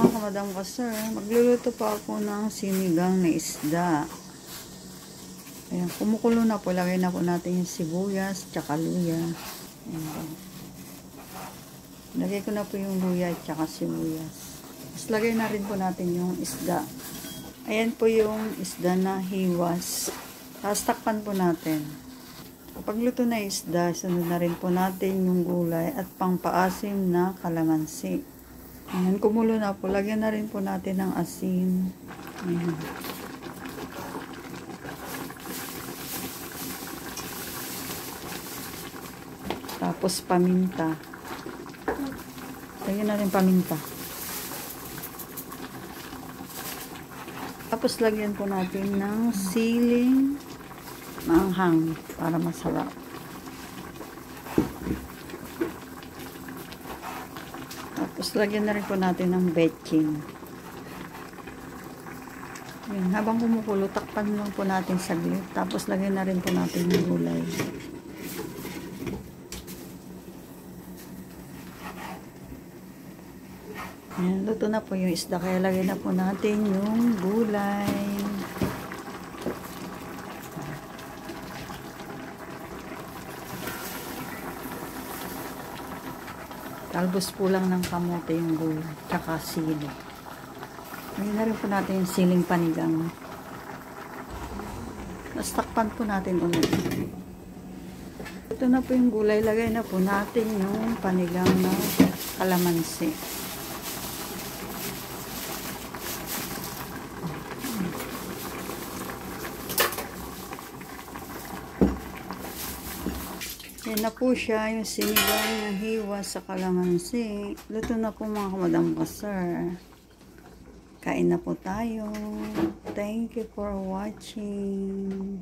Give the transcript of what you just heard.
mga kamadam ko, sir. Magluluto pa ako ng sinigang na isda. Ayan, kumukulo na po. Lagay na po natin yung sibuyas, tsaka luya. Ayan. Lagay ko na po yung luya at tsaka sibuyas. Tapos lagay na rin po natin yung isda. Ayan po yung isda na hiwas. Tapos takpan po natin. Kapag luto na isda, sunod na rin po natin yung gulay at pangpaasim na kalamansi. Ayan, kumulo na po. Lagyan na rin po natin ng asin. Ayan. Tapos paminta. Lagyan na rin paminta. Tapos lagyan po natin ng siling maanghang para masarap. Tapos lagyan na rin po natin ng betchin. Ayan, habang kumukulo, takpan lang po natin saglit. Tapos lagyan na rin po natin yung gulay. Ayan, luto na po yung isda. Kaya lagyan na po natin yung gulay. Talbos po lang ng kamote yung gulay, tsaka sili. Lagyan na rin po natin yung siling panigang. Tapos takpan po natin ulit. Ito na po yung gulay. Lagay na po natin yung panigang na kalamansi. Yan na po siya, yung sinigang na hiwas sa kalamansi. Luto na po mga kamadam ko, sir. Kain na po tayo. Thank you for watching.